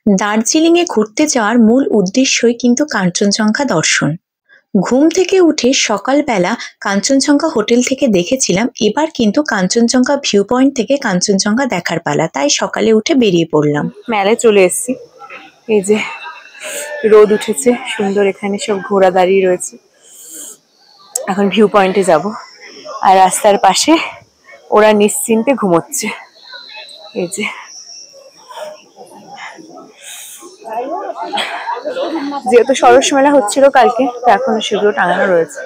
দার্জিলিংয়ে ঘুরতে যাওয়ার মূল উদ্দেশ্যই কিন্তু কাঞ্চনজঙ্ঘা দর্শন। ঘুম থেকে উঠে সকালবেলা কাঞ্চনজঙ্ঘা হোটেল থেকে দেখেছিলাম, এবার কিন্তু কাঞ্চনজঙ্ঘা ভিউ পয়েন্ট থেকে কাঞ্চনজঙ্ঘা দেখার পালা, তাই সকালে উঠে বেরিয়ে পড়লাম। মেলায় চলে এসেছি। এই যে রোদ উঠেছে সুন্দর, এখানে সব ঘোড়া দাঁড়িয়ে রয়েছে। এখন ভিউ পয়েন্টে যাব, আর রাস্তার পাশে ওরা নিশ্চিন্তে ঘুমোচ্ছে। এই যে যেহেতু সরস মেলা হচ্ছিল কালকে, তো এখনো সেগুলো টাঙানো রয়েছে।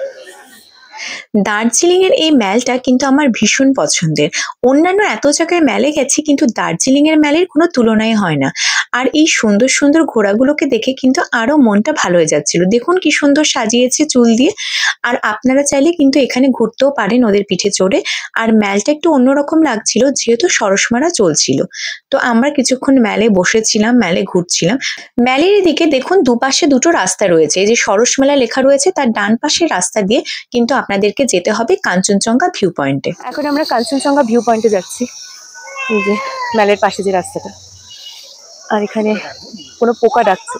দার্জিলিং এর এই ম্যালটা কিন্তু আমার ভীষণ পছন্দের। অন্যান্য এত জায়গায় ম্যালে গেছি, কিন্তু দার্জিলিং এর ম্যালের কোনো তুলনাই হয় না। আর এই সুন্দর সুন্দর ঘোড়াগুলোকে দেখে কিন্তু আরো মনটা ভালো হয়ে যাচ্ছিল। দেখুন কি সুন্দর সাজিয়েছে চুল দিয়ে। আর আপনারা চাইলে কিন্তু এখানে ঘুরতেও পারেন ওদের পিঠে চড়ে। আর ম্যালটা একটু অন্যরকম লাগছিল যেহেতু সরসমেলা চলছিল। তো আমরা কিছুক্ষণ ম্যালে বসেছিলাম, ম্যালে ঘুরছিলাম। ম্যালের এদিকে দেখুন দুপাশে দুটো রাস্তা রয়েছে। এই যে সরসমেলা লেখা রয়েছে, তার ডান পাশের রাস্তা দিয়ে কিন্তু আপনাদেরকে যেতে হবে কাঞ্চনজঙ্ঘা ভিউ পয়েন্টে। এখন আমরা কাঞ্চনজঙ্ঘা ভিউ পয়েন্টে যাচ্ছি। এই যে মেলের পাশে যে রাস্তাটা, আর এখানে কোনো পোকা ডাকছে।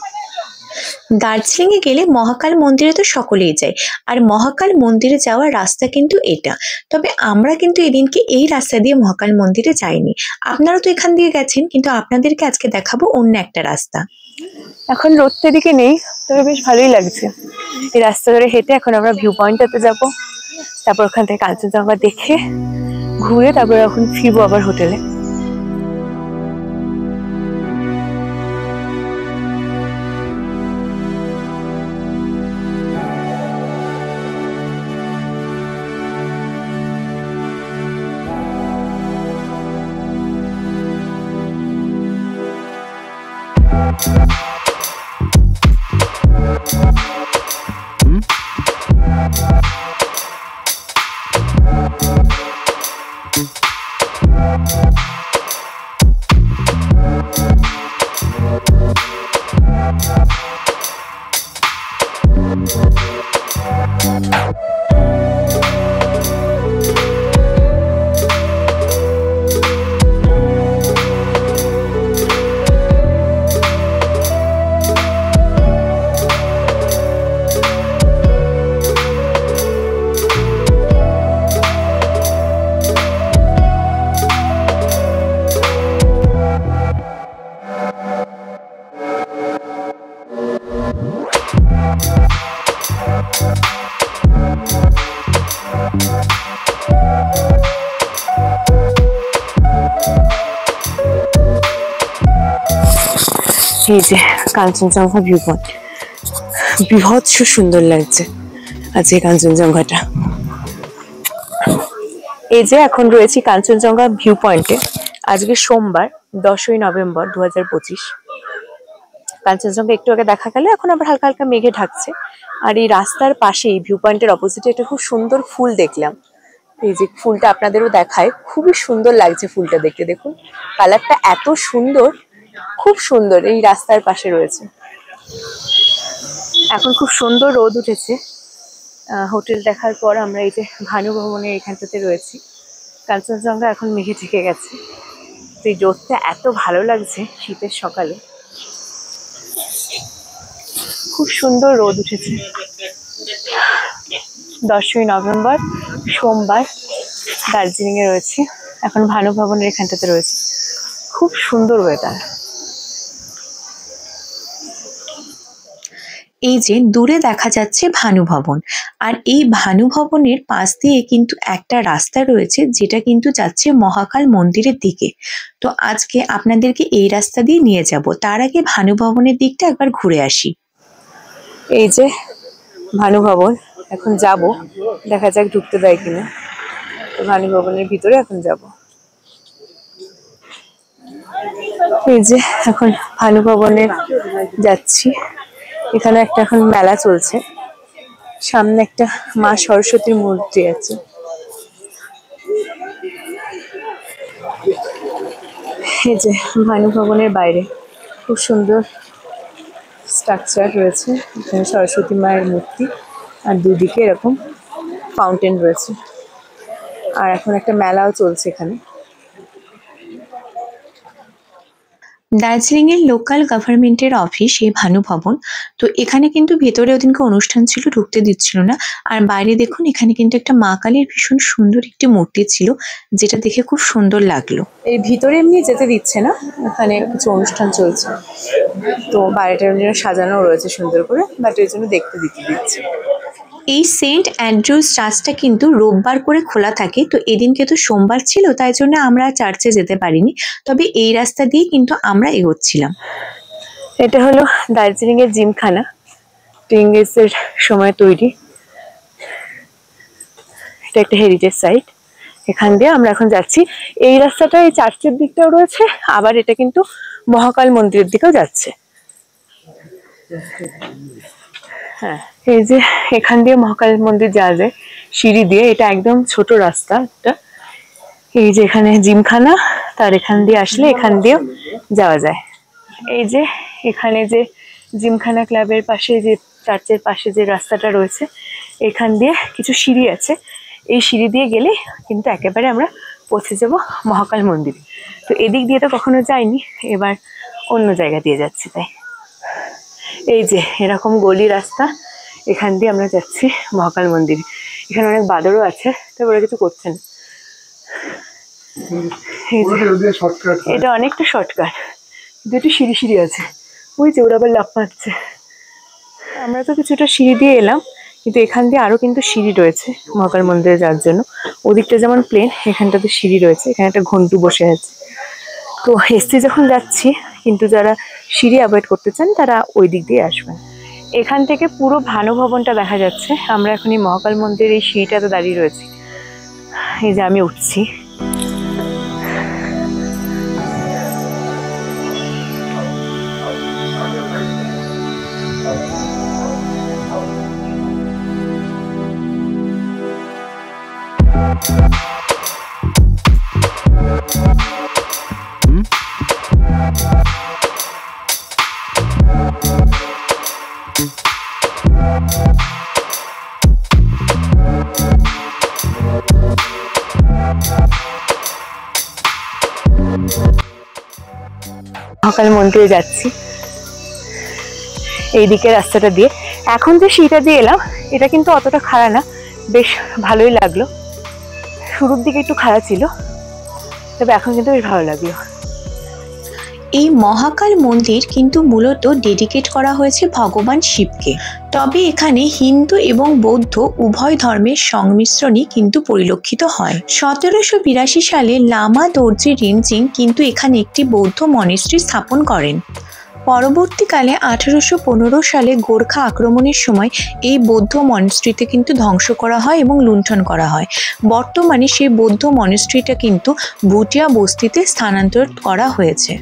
দার্জিলিং এ গেলে মহাকাল মন্দিরে তো সকলেই যায়, আর মহাকাল মন্দিরে যাওয়ার রাস্তা কিন্তু এটা। তবে আমরা কিন্তু এদিনকে এই রাস্তা দিয়ে মহাকাল মন্দিরে যাইনি। আপনারা তো এখান দিয়ে গেছেন, কিন্তু আপনাদেরকে আজকে দেখাবো অন্য একটা রাস্তা। এখন রোদটা এদিকে নেই, তবে বেশ ভালোই লাগছে। এই রাস্তা ধরে হেঁটে এখন আমরা ভিউ পয়েন্টটাতে যাবো, তারপর ওখান থেকে কাঞ্চনজঙ্ঘা দেখে ঘুরে তারপর এখন ফিরবো আবার হোটেলে। এই যে কাঞ্চনজঙ্ঘা ভিউ পয়েন্ট, বৃহৎস সুন্দর লাগছে আজকে কাঞ্চনজঙ্ঘাটা। এই যে এখন রয়েছি কাঞ্চনজঙ্ঘা ভিউ পয়েন্টে। আজকে সোমবার 10ই নভেম্বর 2025। কাঞ্চনজঙ্ঘা একটু আগে দেখা গেলে এখন আবার হালকা হালকা মেঘে ঢাকছে। আর এই রাস্তার পাশেই ভিউ পয়েন্টের অপোজিটে একটা খুব সুন্দর ফুল দেখলাম। এই যে ফুলটা আপনাদেরও দেখায়, খুবই সুন্দর লাগছে ফুলটা দেখতে। দেখুন কালারটা এত সুন্দর, খুব সুন্দর। এই রাস্তার পাশে রয়েছে। এখন খুব সুন্দর রোদ উঠেছে। হোটেল দেখার পর আমরা এই যে ভানু ভবনের এখানটাতে রয়েছি। কাঞ্চনজঙ্ঘা এখন মেঘে ঢেকে গেছে। তো এই রোদটা এত ভালো লাগছে শীতের সকালে, খুব সুন্দর রোদ উঠেছে। 10ই নভেম্বর সোমবার দার্জিলিং এ রয়েছে, এখন ভানু ভবনের এখানটাতে রয়েছে। খুব সুন্দর ওয়েদার। এই যে দূরে দেখা যাচ্ছে ভানু ভবন, আর এই ভানু ভবনের পাশ দিয়ে কিন্তু একটা রাস্তা রয়েছে যেটা কিন্তু যাচ্ছে মহাকাল মন্দিরের দিকে। তো আজকে আপনাদেরকে এই রাস্তা দিয়ে নিয়ে যাব। তার আগে ভানু ভবনের দিকটা একবার ঘুরে আসি। এই যে ভানু ভবন, এখন যাব, দেখা যাক ঢুকতে দেয় কিনা। তো ভানু ভবনের ভিতরে এখন যাব। এই যে এখন ভানু ভবনে যাচ্ছি। এখানে একটা এখন মেলা চলছে, সামনে একটা মা সরস্বতীর মূর্তি আছে। এই যে ভানু ভবনের বাইরে খুব সুন্দর স্ট্রাকচার রয়েছে। এখানে সরস্বতী মায়ের মূর্তি, আর দুদিকে এরকম ফাউন্টেন রয়েছে। আর এখন একটা মেলাও চলছে এখানে। দার্জিলিং এর লোকাল গভর্নমেন্টের অফিস এই ভানু ভবন। তো এখানে কিন্তু ভেতরে ওদিনকে অনুষ্ঠান ছিল, ঢুকতে দিচ্ছিল না। আর বাইরে দেখুন, এখানে কিন্তু একটা মা কালীর ভীষণ সুন্দর একটি মূর্তি ছিল, যেটা দেখে খুব সুন্দর লাগলো। এই ভিতরে এমনি যেতে দিচ্ছে না, এখানে কিছু অনুষ্ঠান চলছে, তো বাইরেটার জন্য সাজানো রয়েছে সুন্দর করে, বাট এর জন্য দেখতে দিচ্ছে। এই সেন্ট অ্যান্ড্রুজ চার্চটা কিন্তু রোববার করে খোলা থাকে। তো এদিনকে তো সোমবার ছিল, তাই জন্য আমরা চার্চে যেতে পারিনি। তবে এই রাস্তা দিয়ে কিন্তু আমরা এগোচ্ছিলাম। এটা হলো দার্জিলিং এর জিমখানা, ইংরেজের সময় তৈরি। এটা একটা হেরিটেজ সাইট, এখান দিয়ে আমরা এখন যাচ্ছি। এই রাস্তাটা এই চার্চের দিকটাও রয়েছে, আবার এটা কিন্তু মহাকাল মন্দিরের দিকেও যাচ্ছে। হ্যাঁ, এই যে এখান দিয়ে মহাকাল মন্দির যাওয়া যায় সিঁড়ি দিয়ে, এটা একদম ছোট রাস্তা একটা। এই যে এখানে জিমখানা, তার এখান দিয়ে আসলে এখান দিয়েও যাওয়া যায়। এই যে এখানে যে জিমখানা ক্লাবের পাশে যে চার্চের পাশে যে রাস্তাটা রয়েছে, এখান দিয়ে কিছু সিঁড়ি আছে, এই সিঁড়ি দিয়ে গেলে কিন্তু একেবারে আমরা পৌঁছে যাব মহাকাল মন্দির। তো এদিক দিয়ে তো কখনো যাইনি, এবার অন্য জায়গা দিয়ে যাচ্ছি। তাই এই যে এরকম গলি রাস্তা, এখান দিয়ে আমরা যাচ্ছি মহাকাল মন্দির। এখানে অনেক বাদরও আছে, তবে ওরা কিছু করছে না। এটা অনেকটা শর্টকাট, দুটো সিঁড়ি সিঁড়ি আছে, ওই যে ওরা আবার লাফ মারছে। আমরা তো কিছুটা সিঁড়ি দিয়ে এলাম, কিন্তু এখান দিয়ে আরো কিন্তু সিঁড়ি রয়েছে মহাকাল মন্দিরে যাওয়ার জন্য। ওদিকটা যেমন প্লেন, এখানটাতে সিঁড়ি রয়েছে, এখানে একটা ঘন্টু বসে আছে। তো এসছি যখন যাচ্ছি, কিন্তু যারা সিঁড়ি অ্যাভয়েড করতে চান তারা ওই দিক দিয়ে আসবেন। এখান থেকে পুরো ভানু ভবনটা দেখা যাচ্ছে। আমরা এখন এই মহাকাল মন্দিরের এই সিঁড়িটাতে দাঁড়িয়ে রয়েছি। এই যে আমি উঠছি। মহাকাল মন্দিরে যাচ্ছি এইদিকে রাস্তাটা দিয়ে। এখন যে সিঁড়িটা দিয়ে এলাম, এটা কিন্তু অতটা খাড়া না, বেশ ভালোই লাগলো। শুরুর দিকে একটু খাড়া ছিল, তবে এখন কিন্তু বেশ ভালো লাগলো। এই মহাকাল মন্দির কিন্তু মূলত ডেডিকেট করা হয়েছে ভগবান শিবকে। তবে এখানে হিন্দু এবং বৌদ্ধ উভয় ধর্মের সংমিশ্রণই কিন্তু পরিলক্ষিত হয়। 1782 সালে লামা দর্জি রিনজিং কিন্তু এখানে একটি বৌদ্ধ মনেস্ট্রি স্থাপন করেন। পরবর্তীকালে 1815 সালে গোর্খা আক্রমণের সময় এই বৌদ্ধ মনেস্ট্রিতে কিন্তু ধ্বংস করা হয় এবং লুণ্ঠন করা হয়। বর্তমানে সেই বৌদ্ধ মনেস্ট্রিটা কিন্তু ভুটিয়া বস্তিতে স্থানান্তর করা হয়েছে।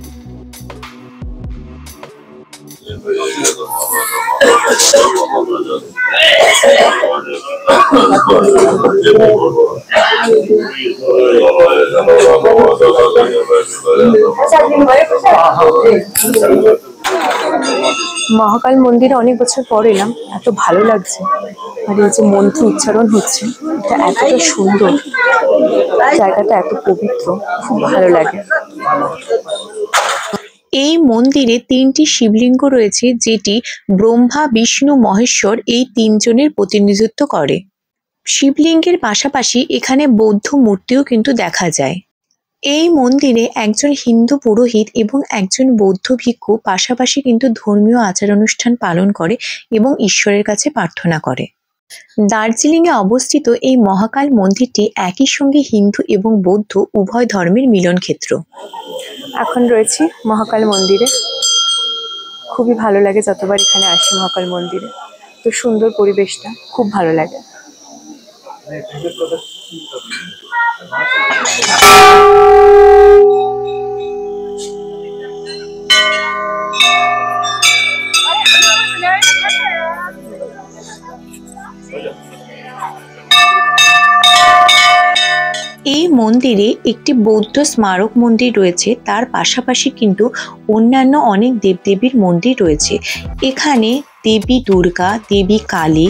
মহাকাল মন্দিরে অনেক বছর পর এলাম, এত ভালো লাগছে। আর এই যে মন্ত্র উচ্চারণ হচ্ছে, এটা এতটা সুন্দর, জায়গাটা এত পবিত্র, খুব ভালো লাগে। এই মন্দিরে 3টি শিবলিঙ্গ রয়েছে, যেটি ব্রহ্মা, বিষ্ণু, মহেশ্বর এই 3 জনের প্রতিনিধিত্ব করে। শিবলিঙ্গের পাশাপাশি এখানে বৌদ্ধ মূর্তিও কিন্তু দেখা যায়। এই মন্দিরে একজন হিন্দু পুরোহিত এবং একজন বৌদ্ধ ভিক্ষু পাশাপাশি কিন্তু ধর্মীয় আচার অনুষ্ঠান পালন করে এবং ঈশ্বরের কাছে প্রার্থনা করে। দার্জিলিংয়ে অবস্থিত এই মহাকাল মন্দিরটি একই সঙ্গে হিন্দু এবং বৌদ্ধ উভয় ধর্মের মিলন ক্ষেত্র। এখন রয়েছি মহাকাল মন্দিরে, খুবই ভালো লাগে যতবার এখানে আসি মহাকাল মন্দিরে। তো সুন্দর পরিবেশটা, খুব ভালো লাগে। এই মন্দিরে একটি বৌদ্ধ স্মারক মন্দির রয়েছে, তার পাশাপাশি কিন্তু অন্যান্য অনেক দেবদেবীর মন্দির রয়েছে। এখানে দেবী দুর্গা, দেবী কালী,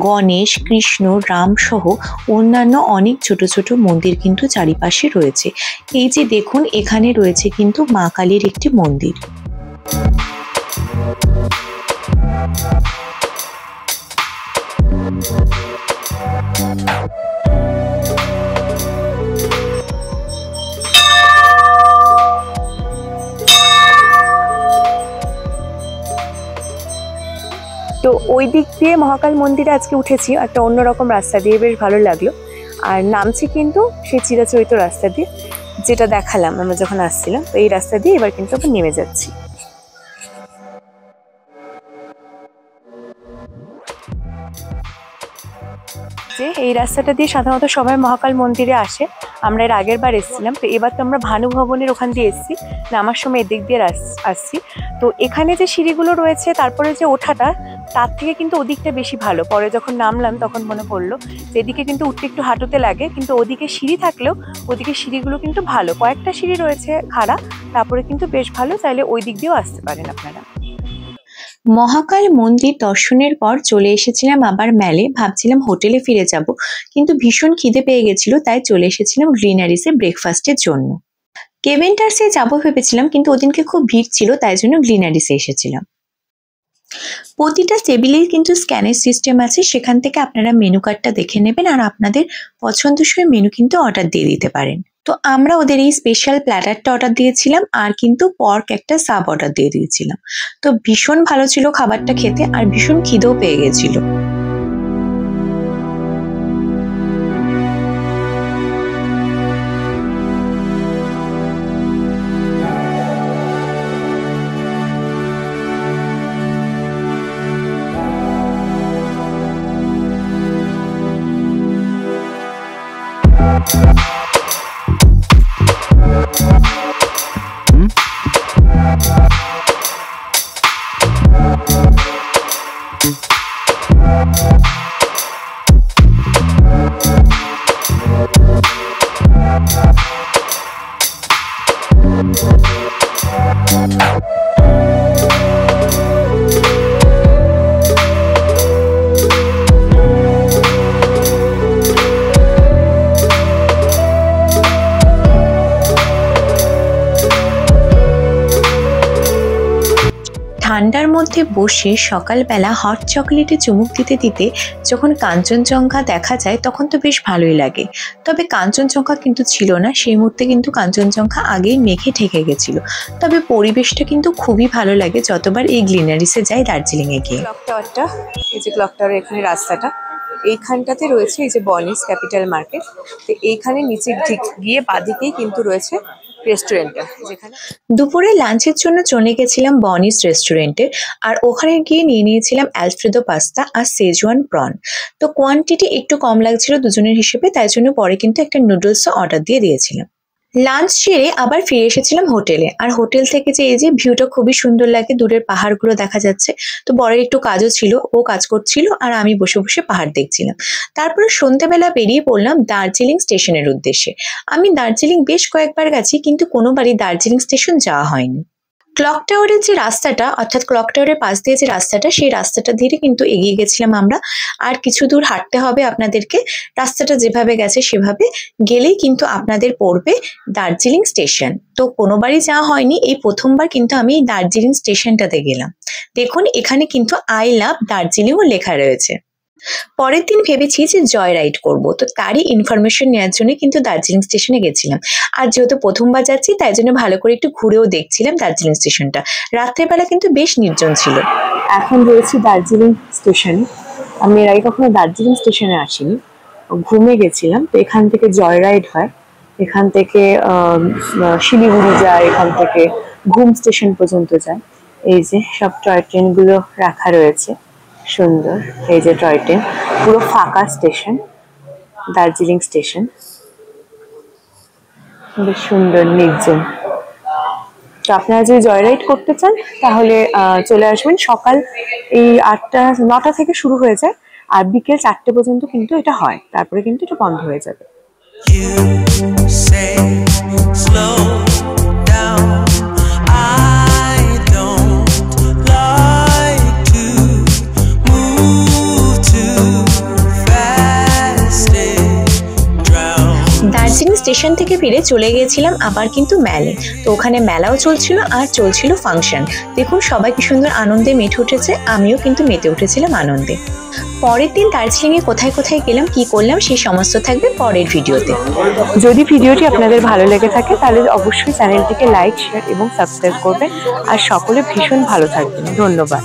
গণেশ, কৃষ্ণ, রাম সহ অন্যান্য অনেক ছোট ছোট মন্দির কিন্তু চারিপাশে রয়েছে। এই যে দেখুন, এখানে রয়েছে কিন্তু মা কালীর একটি মন্দির। তো ওই দিক দিয়ে মহাকাল মন্দিরে আজকে উঠেছি একটা অন্যরকম রাস্তা দিয়ে, বেশ ভালো লাগলো। আর নামছি কিন্তু সেই চিরাচরিত রাস্তা দিয়ে, যেটা দেখালাম আমরা যখন আসছিলাম। তো এই রাস্তা দিয়ে এবার কিন্তু আমরা নেমে যাচ্ছি। যে এই রাস্তাটা দিয়ে সাধারণত সবাই মহাকাল মন্দিরে আসে। আমরা এর আগের বার এসেছিলাম, তো এবার তো আমরা ভানু ভবনের ওখান দিয়ে এসেছি, নামার সময় এদিক দিয়ে আসছি। তো এখানে যে সিঁড়িগুলো রয়েছে, তারপরে যে ওঠাটা, তার থেকে কিন্তু ওদিকটা বেশি ভালো। পরে যখন নামলাম তখন মনে পড়লো যে এদিকে কিন্তু উঠতে একটু হাঁটুতে লাগে, কিন্তু ওদিকে সিঁড়ি থাকলেও ওদিকে সিঁড়িগুলো কিন্তু ভালো। কয়েকটা সিঁড়ি রয়েছে খাড়া, তারপরে কিন্তু বেশ ভালো। চাইলে ওই দিক দিয়েও আসতে পারেন আপনারা। মহাকাল মন্দির দর্শনের পর চলে এসেছিলাম আবার মেলে। ভাবছিলাম হোটেলে ফিরে যাব, কিন্তু ভীষণ খিদে পেয়ে গেছিল, তাই চলে এসেছিলাম গ্রিনারিসে ব্রেকফাস্টের জন্য। কেভেন্টার্সে যাবো ভেবেছিলাম, কিন্তু ওদিনকে খুব ভিড় ছিল, তাই জন্য গ্রিনারিসে এসেছিলাম। প্রতিটা টেবিলেই কিন্তু স্ক্যানের সিস্টেম আছে, সেখান থেকে আপনারা মেনু কার্ডটা দেখে নেবেন আর আপনাদের পছন্দসই মেনু কিন্তু অর্ডার দিয়ে দিতে পারেন। তো আমরা ওদের এই স্পেশাল প্ল্যাটারটা অর্ডার দিয়েছিলাম, আর কিন্তু পর্ক একটা সাব অর্ডার দিয়ে দিয়েছিলাম। তো ভীষণ ভালো ছিল খাবারটা খেতে, আর ভীষণ খিদেও পেয়ে গেছিল। ঠান্ডার মধ্যে বসে সকালবেলা হট চকলেটে চুমুক দিতে দিতে যখন কাঞ্চনজঙ্ঘা দেখা যায়, তখন তো বেশ ভালোই লাগে। তবে কাঞ্চনজঙ্ঘা কিন্তু ছিল না সেই মুহূর্তে, কিন্তু কাঞ্চনজঙ্ঘা আগেই মেঘে ঢেকে গেছিল। তবে পরিবেশটা কিন্তু খুবই ভালো লাগে যতবার এই গ্লিনারিসে যাই দার্জিলিংয়ে গিয়ে। ক্লক টাওয়ারটা, এই যে ক্লক টাওয়ারের এখানে রাস্তাটা, এইখানটাতে রয়েছে এই যে বনিস ক্যাপিটাল মার্কেট। তো এইখানে নিচে গিয়ে বাদিকেই কিন্তু রয়েছে রেস্টুরেন্টটা, যেখানে দুপুরে লাঞ্চের জন্য চলে গেছিলাম বনিস রেস্টুরেন্টে, আর ওখানে গিয়ে নিয়ে নিয়েছিলাম অ্যালফ্রেদো পাস্তা আর সেজওয়ান প্রন। তো কোয়ান্টিটি একটু কম লাগছিল দুজনের হিসেবে, তাই জন্য পরে কিন্তু একটা নুডলসও অর্ডার দিয়ে দিয়েছিলাম। লাঞ্চ সেরে আবার ফিরে এসেছিলাম হোটেলে, আর হোটেল থেকে যে এই যে ভিউটা খুবই সুন্দর লাগে, দূরের পাহাড়গুলো দেখা যাচ্ছে। তো বরের একটু কাজও ছিল, ও কাজ করছিল আর আমি বসে বসে পাহাড় দেখছিলাম। তারপরে সন্ধ্যাবেলা বেরিয়ে পড়লাম দার্জিলিং স্টেশনের উদ্দেশ্যে। আমি দার্জিলিং বেশ কয়েকবার গেছি, কিন্তু কোনোবারই দার্জিলিং স্টেশন যাওয়া হয়নি। ক্লক টাওয়ারের যে রাস্তাটা, অর্থাৎ ক্লক টাওয়ারের পাশ দিয়ে যে রাস্তাটা, সেই রাস্তাটা ধীরে কিন্তু এগিয়ে গেছিলাম আমরা। আর কিছু দূর হাঁটতে হবে আপনাদেরকে। রাস্তাটা যেভাবে গেছে সেভাবে গেলেই কিন্তু আপনাদের পড়বে দার্জিলিং স্টেশন। তো কোনোবারই যাওয়া হয়নি, এই প্রথমবার কিন্তু আমি এই দার্জিলিং স্টেশনটাতে গেলাম। দেখুন, এখানে কিন্তু আই লাভ দার্জিলিংও লেখা রয়েছে। পরের দিন ভেবেছি যে জয় রাইড করবো, তো তারই ইনফরমেশন নেওয়ার জন্য কিন্তু দার্জিলিং স্টেশনে গেছিলাম। আর যেহেতু প্রথমবার যাচ্ছি, তাই জন্য ভালো করে একটু ঘুরেও দেখছিলাম দার্জিলিং স্টেশনটা। রাত্রেবেলা কিন্তু বেশ নির্জন ছিল। এখন রয়েছি দার্জিলিং স্টেশনে। আমি এর আগে কখনো দার্জিলিং স্টেশনে আসিনি, ঘুমে গেছিলাম। তো এখান থেকে জয় রাইড হয়, এখান থেকে শিলিগুড়ি যায়, এখান থেকে ঘুম স্টেশন পর্যন্ত যায়। এই যে সব টয় ট্রেনগুলো রাখা রয়েছে, সুন্দর। এই যে টয় ট্রেন, পুরো ফাঁকা স্টেশন, দার্জিলিং স্টেশন বেশ সুন্দর, নির্জন। তো আপনারা যদি জয় রাইড করতে চান তাহলে চলে আসবেন। সকাল এই 8টা 9টা থেকে শুরু হয়ে যায়, আর বিকেল 4টে পর্যন্ত কিন্তু এটা হয়, তারপরে কিন্তু এটা বন্ধ হয়ে যাবে। You say slow down. I don't like to move too fast. It drowns. Darjeeling station থেকে ফিরে চলে গিয়েছিলাম আবার কিন্তু মেলে। তো ওখানে মেলাও চলছিল আর চলছিল ফাংশন। দেখুন সবাই কি সুন্দর আনন্দে মেতে উঠেছে, আমিও কিন্তু মেতে উঠেছিলাম আনন্দে। পরের দিন দার্জিলিংয়ে কোথায় কোথায় গেলাম, কি করলাম, সেই সমস্ত থাকবে পরের ভিডিওতে। যদি ভিডিওটি আপনাদের ভালো লেগে থাকে তাহলে অবশ্যই চ্যানেলটিকে লাইক, শেয়ার এবং সাবস্ক্রাইব করবেন। আর সকলে ভীষণ ভালো থাকবেন। ধন্যবাদ।